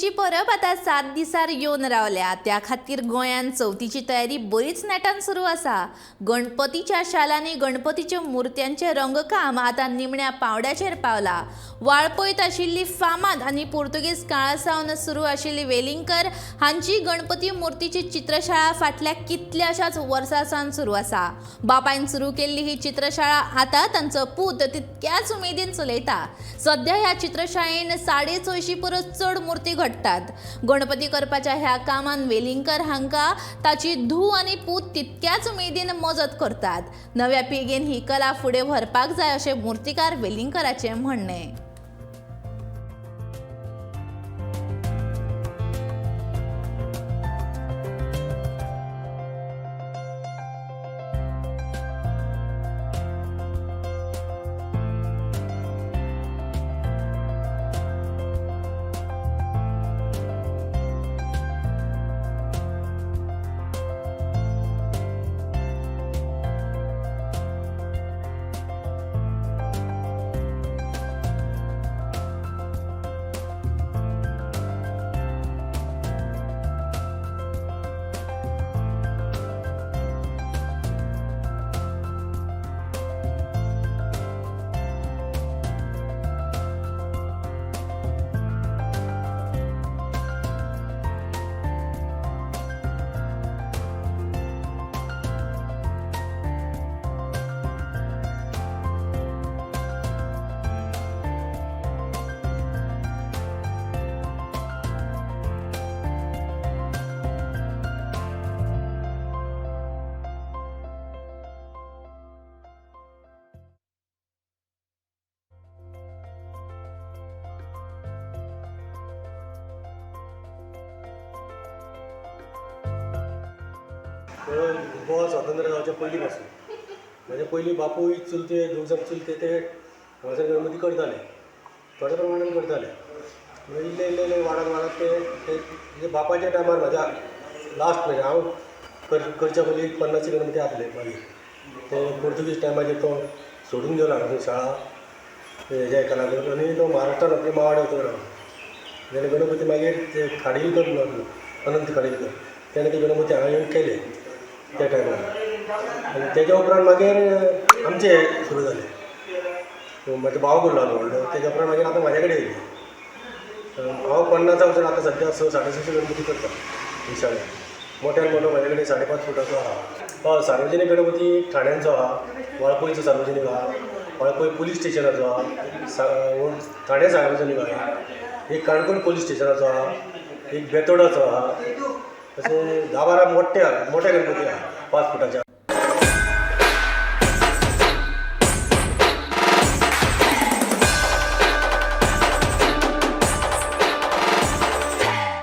चवथीची परब आता 7 दिसार येवन रावल्या। त्या खातीर गोंयान चवथीची तयारी बरीच नेटान सुरू आसा। गणपतीच्या शालांनी गणपतीच्या मुर्त्यांचे रंगकाम आता निमण्या पावड्याचेर पावला। वाळपयत आशिल्ली फामाद आनी पुर्तुगेज काळासावन सुरू आशिल्ली वेलिंगकर हांची गणपती मुर्तीची चित्रशाळा फाटल्या कितल्याशाच वर्सांसावन सुरू आसा। बापायन सुरू केल्ली ही चित्रशाळा आता तांचो पूत तितक्याच उमेदीन चलयता। सध्या ह्या चित्रशाळेन 450 परस चड मुर्ती घडटात। गणपती करपाच्या ह्या कामान वेलिंगकर हांकां ताची धूव आनी पूत तितक्याच उमेदीन मजत करतात। नव्या पिळगेन ही कला फुडें व्हरपाक जाय अशें मुर्तीकार वेलिंगकराचें म्हणणें। गोवा स्वातंत्र्य जावच्या पयलीं पासून म्हणजे पयलीं बापूय चुलते दोग जाण चुलते ते हांगासर गणपती करताले, थोड्या प्रमाणान करताले। म्हणजे इल्ले इल्ले इल्ले वाडत वाडत ते बापाच्या टायमार म्हाज्या लास्ट म्हणजे हांव करच्या पयलीं 50 गणपती आसले मागीर ते पुर्तुगीज टायमाचेर तो सोडून गेलो हांगासर शाळा हेज्या हेका लागून आनी तो महाराष्ट्रान आपली मावाड्या उतरलो। जाल्यार गणपती मागीर ते खाडीलकर म्हणून अनंत खाडीलकर तेणें ते गणपती हांगा येवन केले त्या टायमार। आनी तेज्या उपरांत मागीर आमचे सुरू जाले। म्हाजो भाव करलो व्हडलो, तेज्या उपरांत मागीर आतां म्हाजे कडेन येयली। हांव 50 वचून आतां सद्या 6-6.5 गणपती करता ही शाळेंत। मोठ्यान मोठो म्हाजे कडेन 5.5 फुटाचो आहा। सार्वजनीक गणपती ठाण्यांचो आहा, वाळपयचो सार्वजनीक आहा, वाळपय पुलीस स्टेशनाचो आहा, ठाणे सार्वजनीक आहा, एक काणकोण पुलीस स्टेशनाचो आहा, एक बेतोडाचो आहा, अशें 10-12 मोठे गणपती आहा 5 फुटाचे।